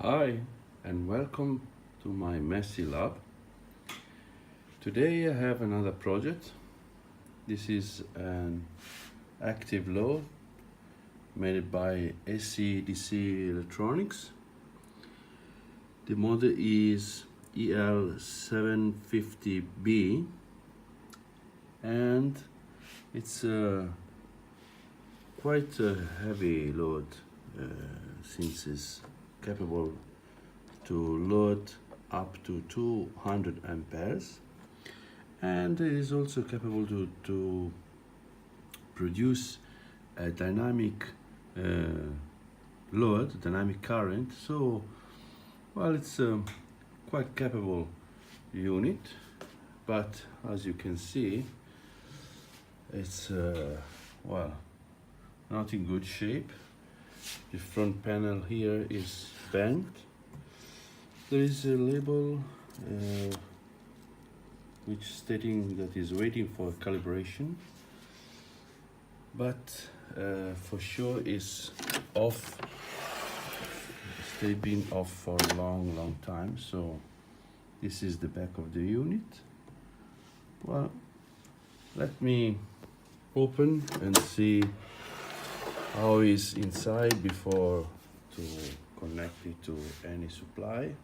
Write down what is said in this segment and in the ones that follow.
Hi and welcome to my messy lab. Today I have another project. This is an active load made by Acdc Electronics. The model is EL750B and it's quite a heavy load since it's capable to load up to 200 amperes, and it is also capable to produce a dynamic load, dynamic current. So, well, it's a quite capable unit, but as you can see, it's well, not in good shape. The front panel here is bent. There is a label which stating that is waiting for calibration, but for sure is off. It's been off for a long time. So this is the back of the unit. Well, let me open and see how is inside before to connect it to any supply.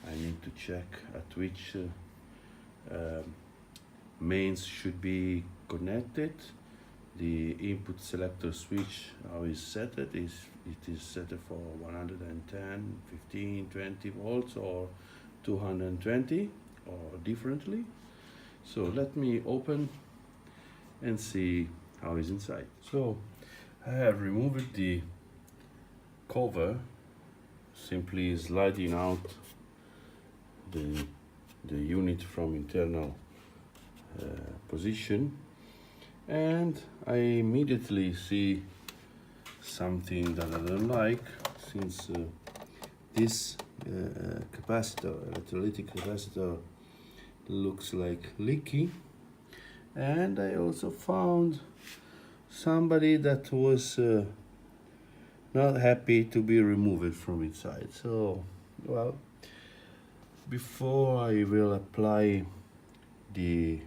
I need to check at which mains should be connected. The input selector switch, how is set it is set for 110, 15, 20 volts or 220 or differently. So let me open and see how is inside. So I have removed the cover, simply sliding out the unit from internal position, and I immediately see something that I don't like, since this capacitor, electrolytic capacitor, looks like leaky. And I also found somebody that was not happy to be removed from inside. So, well, before I will apply the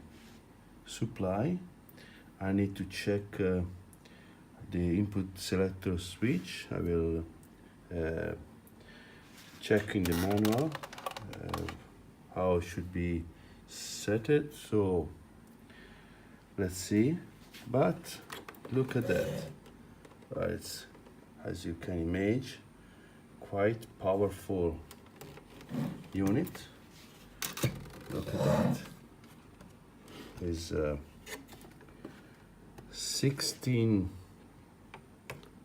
supply, I need to check the input selector switch. I will check in the manual how it should be set it. So let's see. But look at that. It's, as you can imagine, quite powerful unit. Look at that. There's 16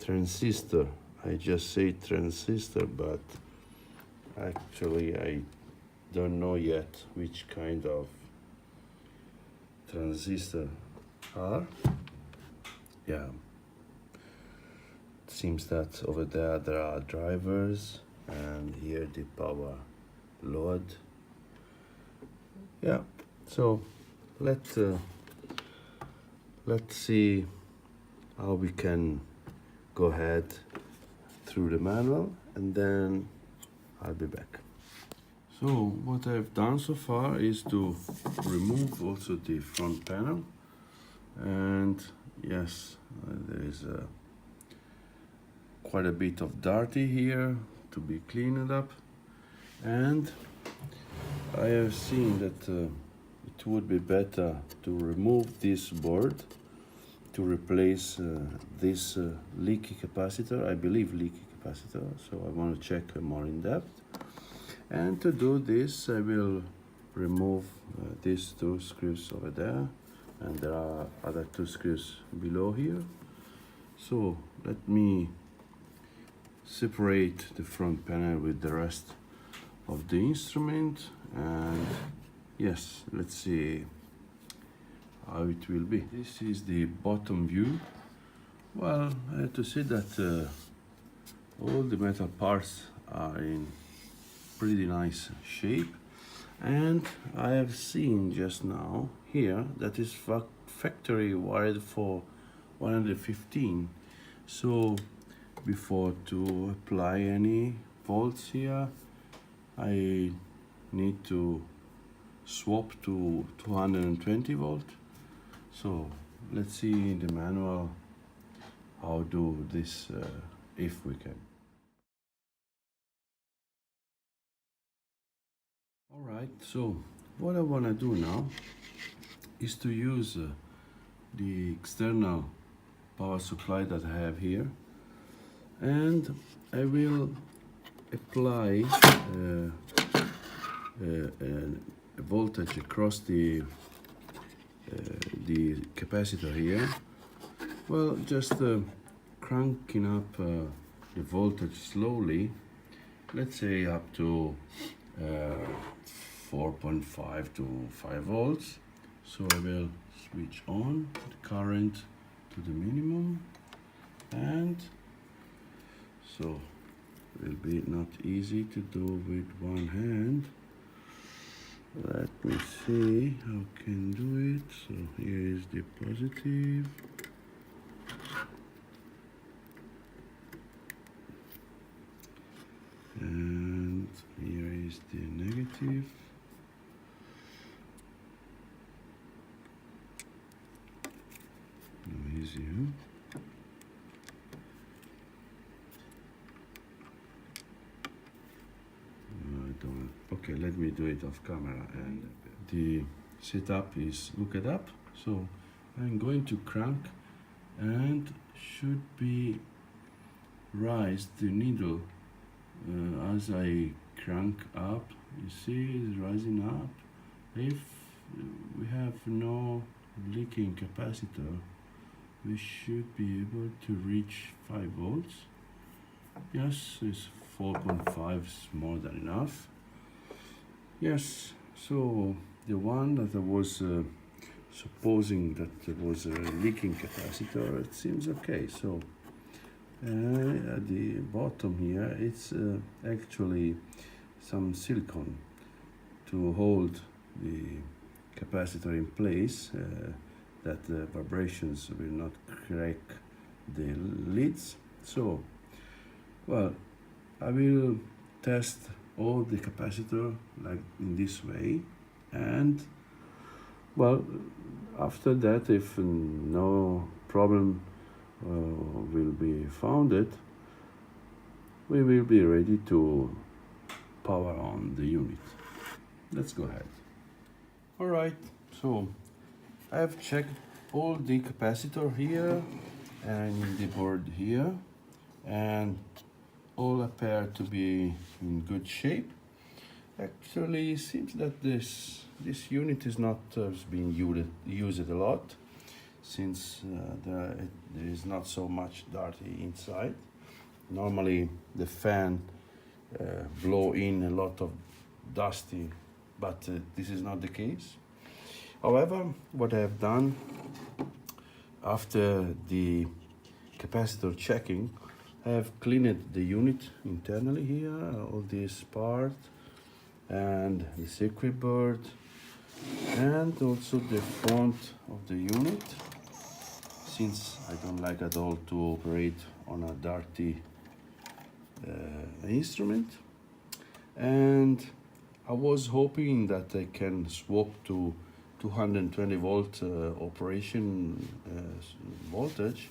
transistor. I just say transistor, but actually I don't know yet which kind of transistor are. Yeah, it seems that over there are drivers, and here the power load. Yeah, so let's see how we can go ahead through the manual, and then I'll be back. So what I've done so far is to remove also the front panel, and yes, there is quite a bit of dirty here to be cleaned up, and I have seen that it would be better to remove this board to replace this leaky capacitor, I believe leaky capacitor, so I want to check more in depth. And to do this, I will remove these two screws over there, and there are other two screws below here. So let me separate the front panel with the rest of the instrument, and yes, let's see how it will be. This is the bottom view. Well, I have to say that all the metal parts are in pretty nice shape, and I have seen just now here that is factory wired for 115. So before to apply any volts here. I need to swap to 220 volt. So let's see in the manual how do this if we can. Alright, so what I want to do now is to use the external power supply that I have here, and I will apply a voltage across the capacitor here. Well, just cranking up the voltage slowly, let's say up to 4.5 to 5 volts. So I will switch on the current to the minimum, and so it will be not easy to do with one hand. Let me see how I can do it. So here is the positive. And here is the negative. Easy, huh? Okay, let me do it off camera. And the setup is hooked up, so I'm going to crank, and should be rise the needle as I crank up. You see it's rising up. If we have no leaking capacitor, we should be able to reach 5 volts. Yes, it's 4.5 is more than enough. Yes, so the one that I was supposing that there was a leaking capacitor, it seems okay. So at the bottom here, it's actually some silicone to hold the capacitor in place, that the vibrations will not crack the lids. So, well, I will test all the capacitor like in this way, and well, after that, if no problem will be founded, we will be ready to power on the unit. Let's go ahead. All right, so I have checked all the capacitor here and the board here, and all appear to be in good shape. Actually, it seems that this unit is not being used a lot, since there is not so much dirty inside. Normally the fan blow in a lot of dusty, but this is not the case. However, what I have done after the capacitor checking, I have cleaned the unit internally here, all this part and the circuit board, and also the front of the unit, since I don't like at all to operate on a dirty instrument. And I was hoping that I can swap to 220 volt operation voltage,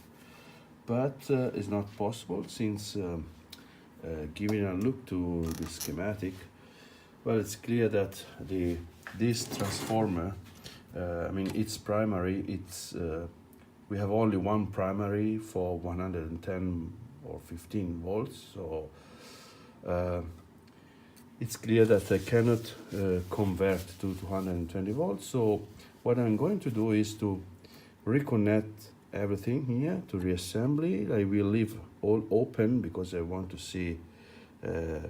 but it's not possible, since giving a look to the schematic, well, it's clear that this transformer, I mean, its primary, we have only one primary for 110 or 15 volts, so it's clear that I cannot convert to 220 volts. So what I'm going to do is to reconnect everything here, to reassembly. I will leave all open because I want to see the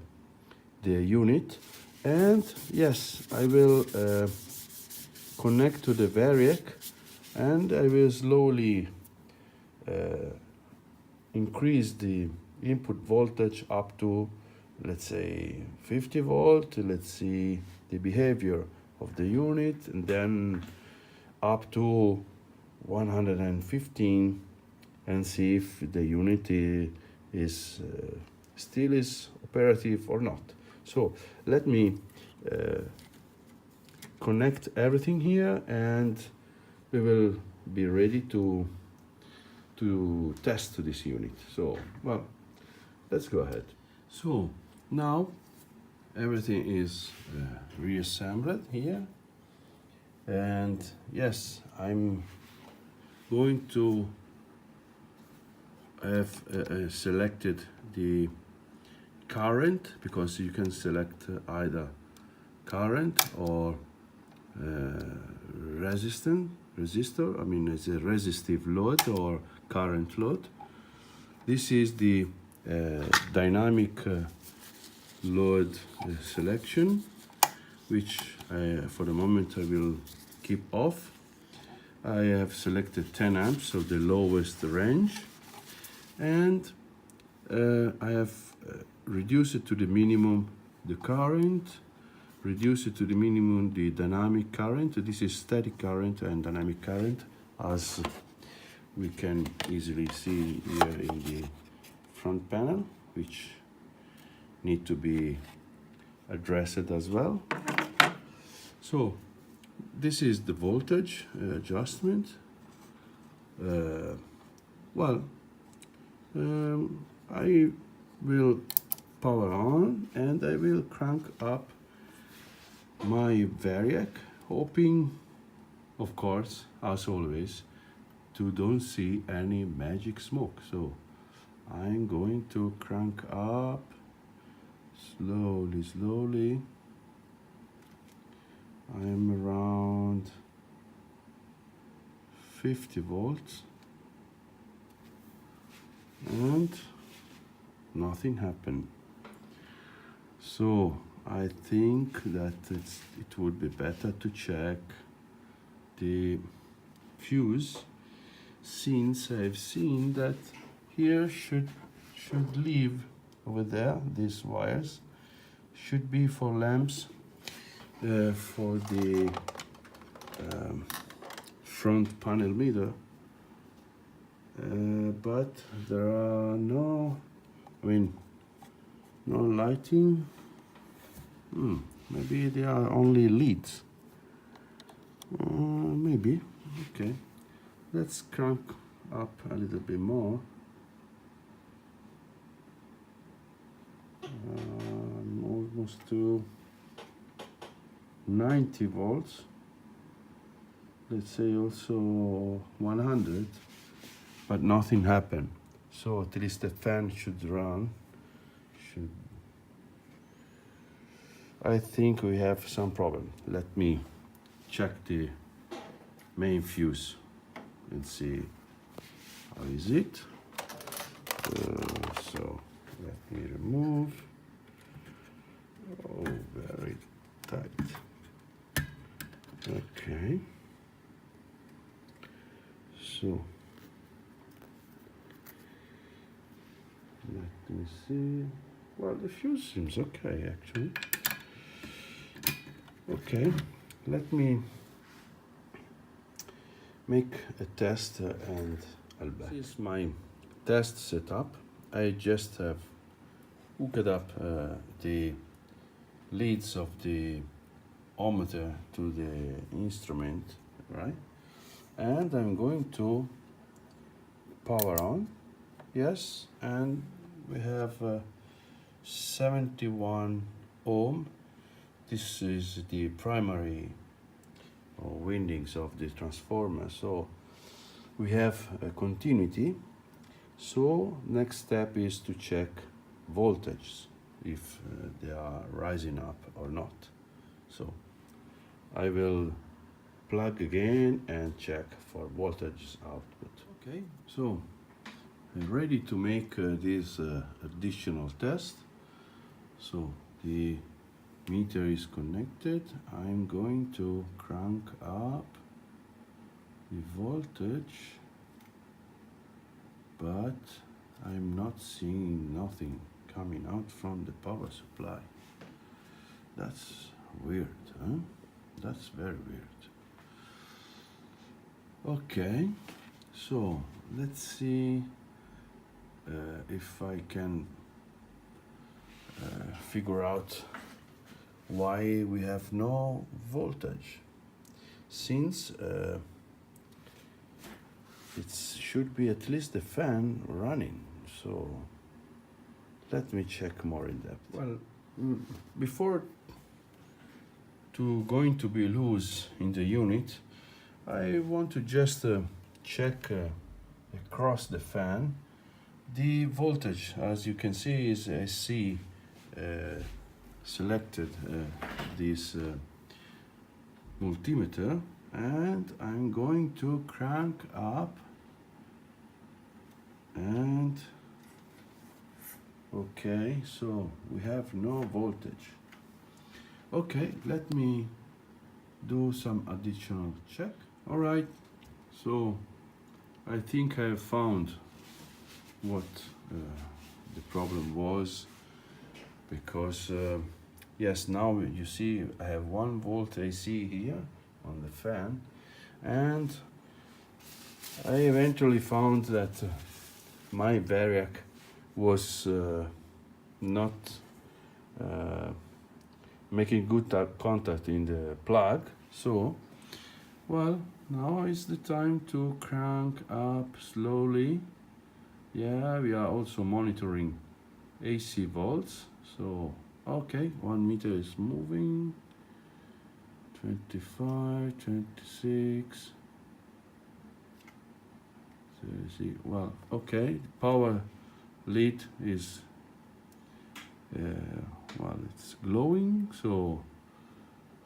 unit. And yes, I will connect to the variac, and I will slowly increase the input voltage up to, let's say, 50 volt. Let's see the behavior of the unit, and then up to 115, and see if the unit is still is operative or not. So let me connect everything here, and we will be ready to test this unit. So, well, let's go ahead. So now everything is reassembled here, and yes, I'm going to have selected the current, because you can select either current or resistor. I mean, it's a resistive load or current load. This is the dynamic load selection, which for the moment I will keep off. I have selected 10 amps, so the lowest range, and I have reduced it to the minimum the current, reduce it to the minimum the dynamic current. This is static current and dynamic current, as we can easily see here in the front panel, which need to be addressed as well. So this is the voltage adjustment. I will power on, and I will crank up my variac, hoping, of course, as always, to don't see any magic smoke. So I'm going to crank up slowly. I'm around 50 volts, and nothing happened. So I think that it would be better to check the fuse, since I've seen that here should leave over there. These wires should be for lamps for the front panel meter, but there are no lighting. Maybe they are only leads. Maybe. Okay, let's crank up a little bit more. I'm almost to 90 volts. Let's say also 100, but nothing happened. So at least the fan should run. I think we have some problem. Let me check the main fuse and see how is it. So let me remove. Oh, very tight. Okay. So let me see. Well, the fuse seems okay, actually. Okay, let me make a test and I'll back. This is my test setup. I just have hooked up the leads of the ammeter to the instrument, right? And I'm going to power on. Yes, and we have 71 ohm. This is the primary windings of the transformer, so we have a continuity. So next step is to check voltage, if they are rising up or not. So I will plug again and check for voltage output. Okay, so I'm ready to make this additional test. So the meter is connected. I'm going to crank up the voltage, but I'm not seeing nothing coming out from the power supply. That's weird, huh? That's very weird. Okay, so let's see if I can figure out why we have no voltage, since it should be at least the fan running. So let me check more in depth. Well, before going to be loose in the unit, I want to just check across the fan the voltage. As you can see, is SC selected this multimeter, and I'm going to crank up, and okay, so we have no voltage. Okay, let me do some additional check. All right, so I think I have found what the problem was, because yes, now you see I have 1 volt AC here on the fan, and I eventually found that my variac was not making good contact in the plug. So, well, now is the time to crank up slowly. Yeah, we are also monitoring AC volts. So, okay, 1 meter is moving. 25, 26. Well, okay, power lead is well, it's glowing, so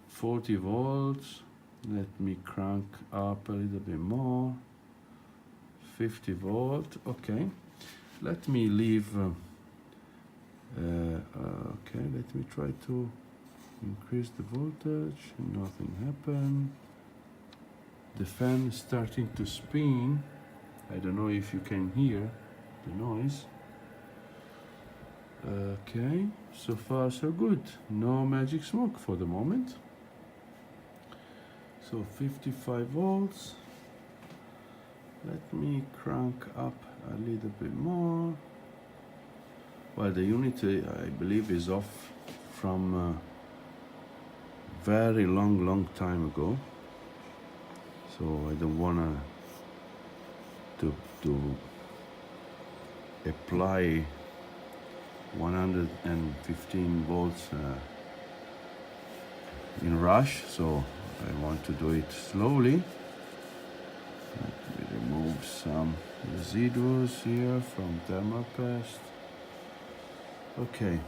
40 volts. Let me crank up a little bit more. 50 volt. Okay, let me leave okay, let me try to increase the voltage. Nothing happened. The fan is starting to spin. I don't know if you can hear the noise. Okay, so far so good. No magic smoke for the moment. So 55 volts. Let me crank up a little bit more. Well, the unit I believe is off from very long time ago. So I don't wanna to apply 115 volts in rush, so I want to do it slowly. Let me remove some residues here from thermal paste. Okay,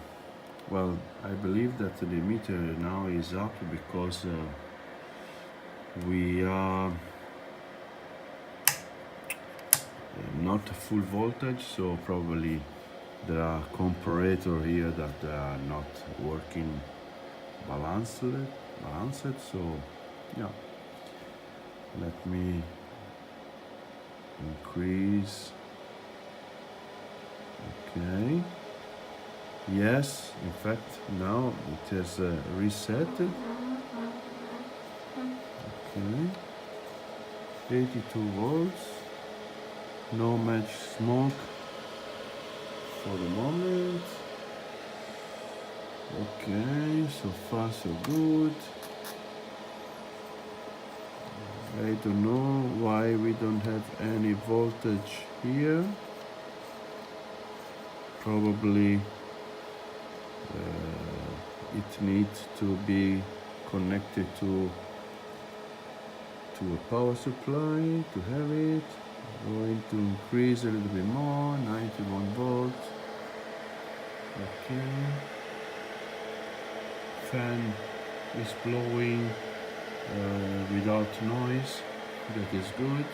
well, I believe that the meter now is up because we are not full voltage, so probably there are comparators here that are not working balanced. So yeah, let me increase. Okay, yes, in fact now it has reset. Okay, 82 volts. No match smoke for the moment. Okay, so far so good. I don't know why we don't have any voltage here. Probably it needs to be connected to a power supply to have it. Going to increase a little bit more, 91 volts. Okay. Fan is blowing without noise. That is good.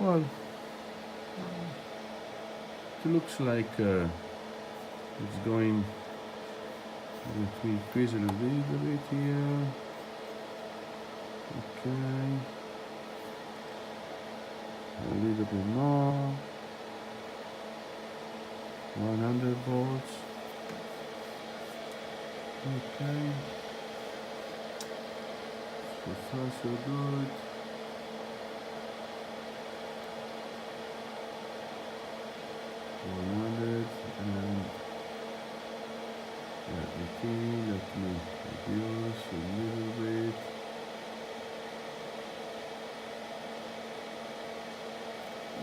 Well, it looks like it's going. Let me increase a little bit here. Okay. A little bit more. 100 volts. Okay. So far so good. 100 and Let me reduce a little bit.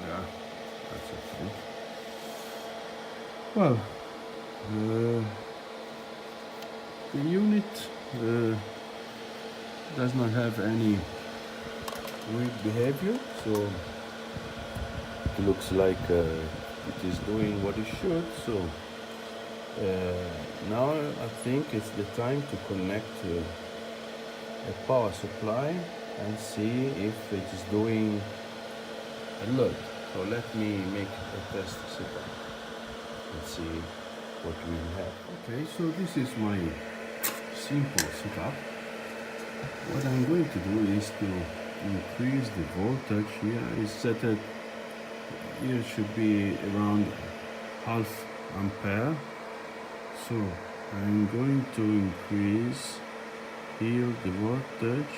Yeah, that's okay. Well, the unit does not have any weak behavior, so it looks like it is doing what it should. So now I think it's the time to connect a power supply and see if it is doing a load. So let me make a test setup and see what we have. Okay, so this is my simple setup. What I'm going to do is to increase the voltage here. Is set at here should be around half ampere. So I'm going to increase here the voltage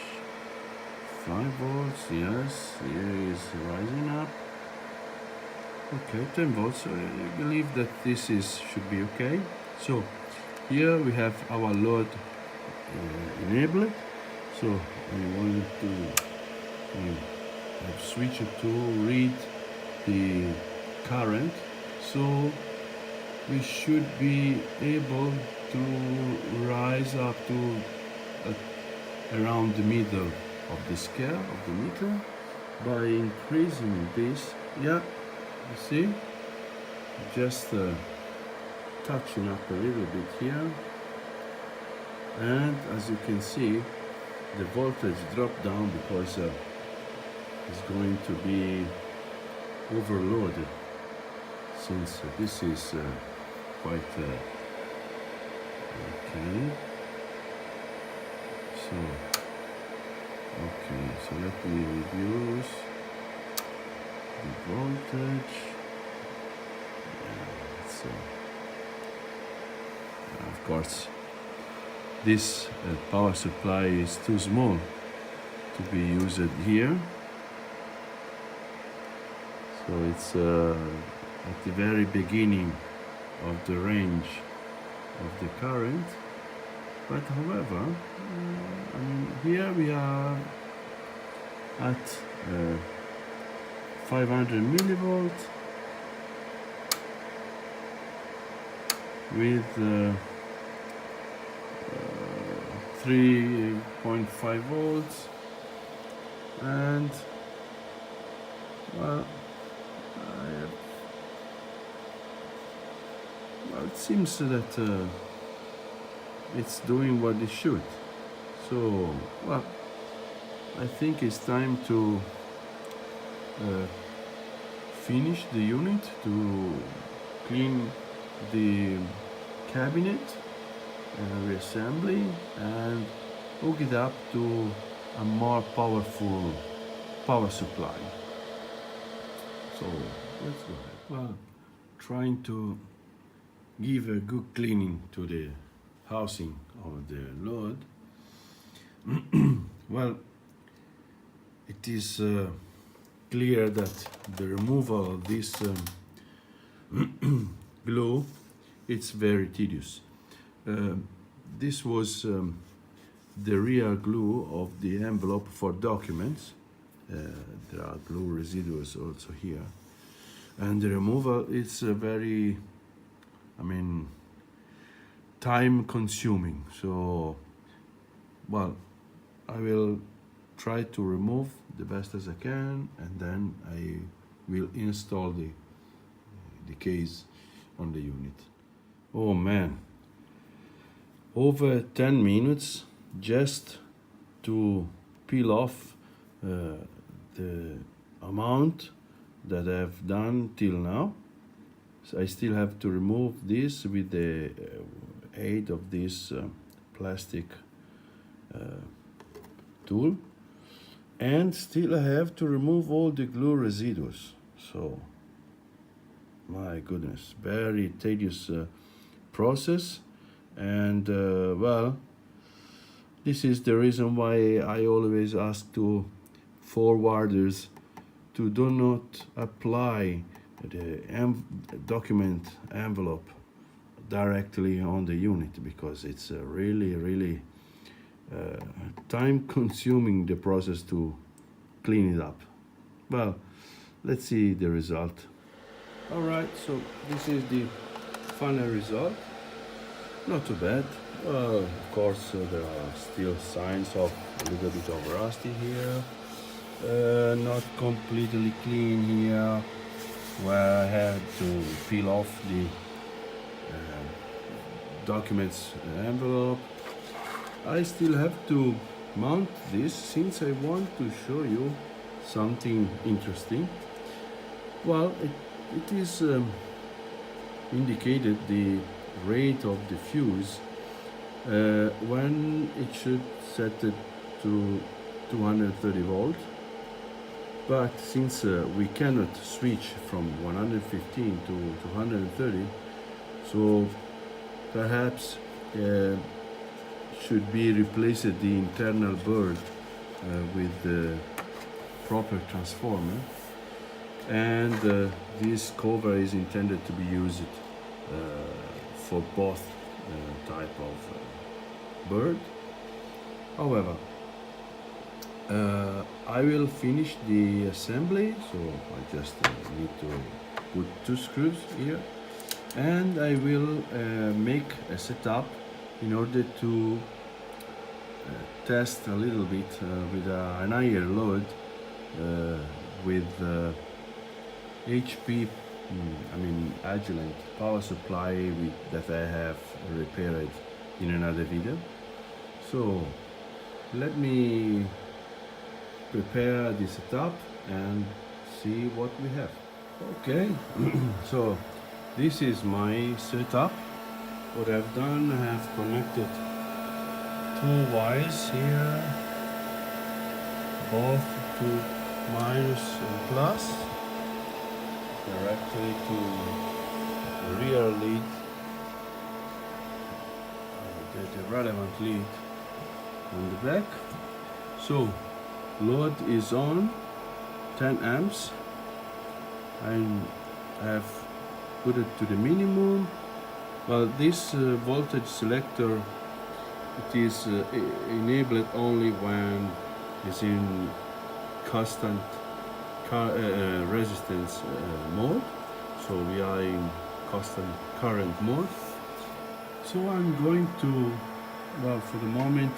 5 volts. Yes, here is rising up. Okay, 10 volts. So I believe that this should be okay. So here we have our load enabled. So I want to switch it to read the current. So we should be able to rise up to around the middle of the scale of the meter by increasing this. Yeah, you see, just touching up a little bit here, and as you can see, the voltage dropped down because it's going to be overloaded, since this is quite okay. So okay, so let me reduce the voltage. So of course this power supply is too small to be used here, so it's at the very beginning of the range of the current. But however, I mean, here we are at 500 millivolt with 3.5 volts, and well, it seems that it's doing what it should. So, well, I think it's time to finish the unit, to clean the cabinet reassembly and hook it up to a more powerful power supply. So let's go ahead. Well, trying to give a good cleaning to the housing of the load. Well, it is clear that the removal of this glue, it's very tedious. This was the real glue of the envelope for documents. There are glue residues also here, and the removal is very, I mean, time consuming. So, well, I will try to remove the best as I can, and then I will install the case on the unit. Oh man, over 10 minutes just to peel off the amount that I've done till now. So I still have to remove this with the aid of this plastic tool, and still I have to remove all the glue residues. So my goodness, very tedious process. And well, this is the reason why I always ask to forwarders to do not apply the document envelope directly on the unit, because it's really time consuming, the process to clean it up. Well, let's see the result. Alright, so this is the final result. Not too bad. Of course, there are still signs of a little bit of rusty here. Not completely clean here, where I had to peel off the documents envelope. I still have to mount this, since I want to show you something interesting. Well, it is indicated the rate of the fuse when it should set it to 230 volt, but since we cannot switch from 115 to 230, so perhaps should be replaced the internal board with the proper transformer, and this cover is intended to be used for both type of bird. However, I will finish the assembly, so I just need to put 2 screws here, and I will make a setup in order to test a little bit with an higher load with HP, Agilent power supply that I have repaired in another video. So let me prepare the setup and see what we have. Okay, so this is my setup. What I've done, I have connected 2 wires here, both to minus and plus, directly to the rear lead, the relevant lead on the back. So load is on 10 amps. I have put it to the minimum. Well, this voltage selector, it is enabled only when it's in constant resistance mode. So we are in constant current mode. So I'm going to, well, for the moment,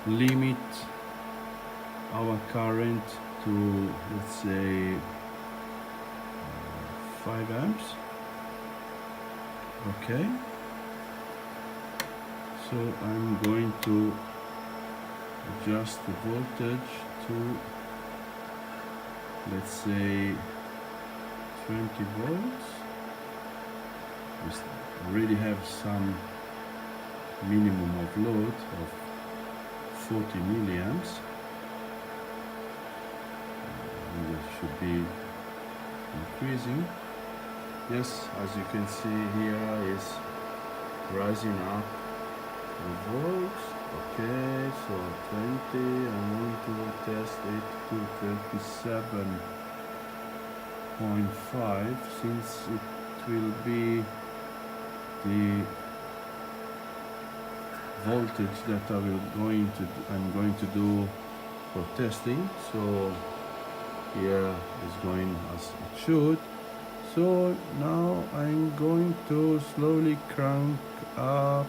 limit our current to, let's say, 5 amps. Okay, so I'm going to adjust the voltage to, let's say, 20 volts. We already have some minimum of load of 40 milliamps. And it should be increasing. Yes, as you can see here, is rising up the volts. Okay, so 20, I'm going to test it to 27.5, since it will be the voltage that I'm going to do for testing. So here is going as it should. So now I'm going to slowly crank up.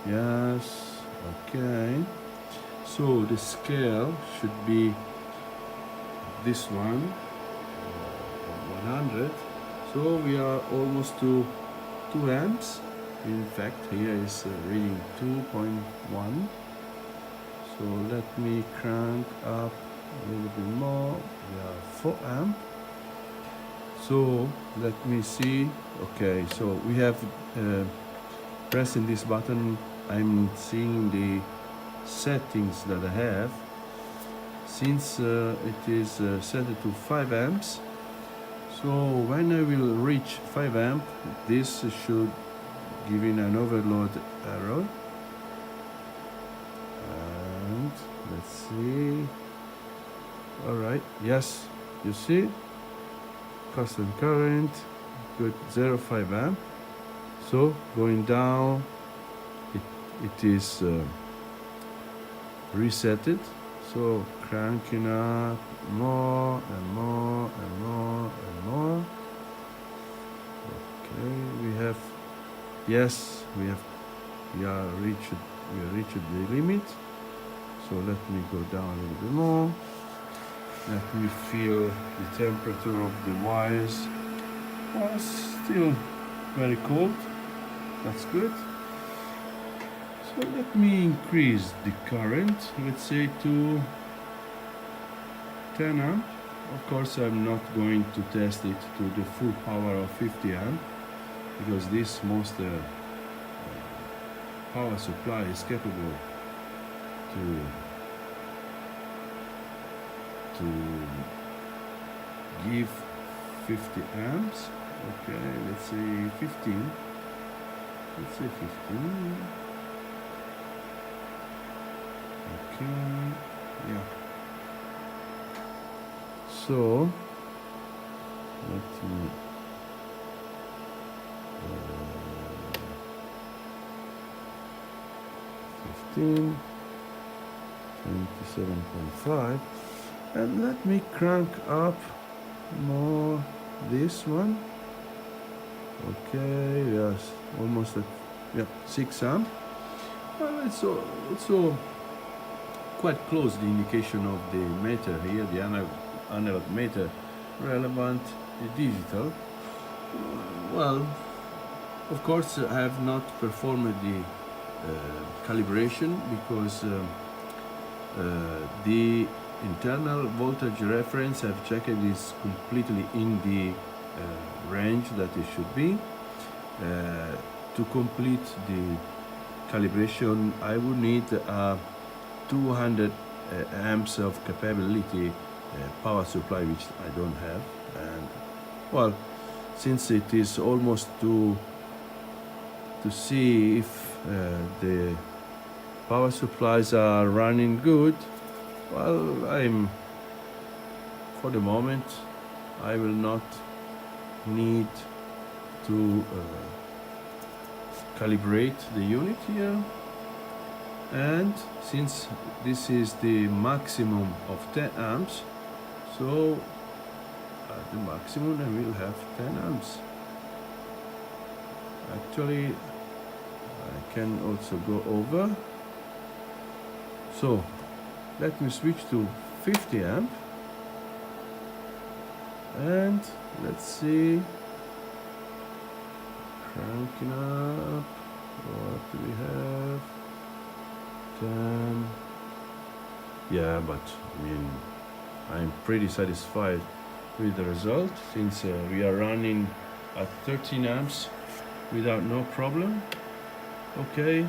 Yes, okay. So the scale should be this one, 100. So we are almost to 2 amps. In fact, here is reading 2.1. So let me crank up a little bit more. We are 4 amp. So let me see. Okay, so we have pressing this button, I'm seeing the settings that I have. Since it is set to 5 amps, so when I will reach 5 amp, this should give in an overload error. And let's see. All right, yes, you see, constant current, good, 0.5 amp. So going down, it is resetted. So cranking up more and more and more and more. Okay, we have, yes, we are reached the limit. So let me go down a little bit more. Let me feel the temperature of the wires. Well, still very cold. That's good. So let me increase the current, let's say to 10 amp. Of course, I'm not going to test it to the full power of 50 amp because this monster power supply is capable to give 50 amps. Okay, let's say 15. Let's say 15. Okay, yeah. So let me 15, 27.5, and let me crank up more this one. Okay, yes, almost at 6 amp. Well, it's also quite close the indication of the meter here, the analog meter, relevant, the digital. Well, of course, I have not performed the calibration because the internal voltage reference I've checked is completely in the range that it should be. To complete the calibration, I would need 200 amps of capability power supply, which I don't have. And well, since it is almost to see if the power supplies are running good, well, for the moment I will not need to calibrate the unit here. And since this is the maximum of 10 amps, so at the maximum I will have 10 amps. Actually, I can also go over. So let me switch to 50 amp, and let's see, cranking up. What do we have? 10. Yeah, but I mean, I'm pretty satisfied with the result since we are running at 13 amps without no problem. Okay,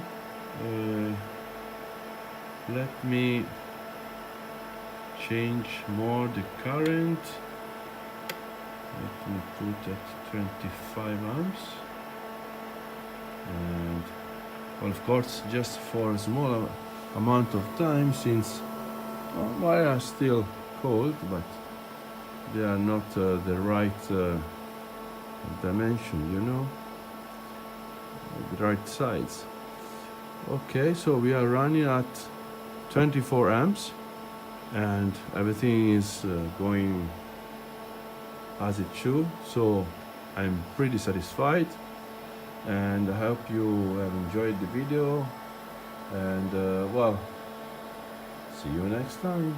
let me change more the current. Let me put at 25 amps, and well, of course, just for a small amount of time, since wires are still cold, but they are not the right dimension, you know, the right size. Okay, so we are running at 24 amps, and everything is going as it should. So I'm pretty satisfied, and I hope you have enjoyed the video, and well, see you next time.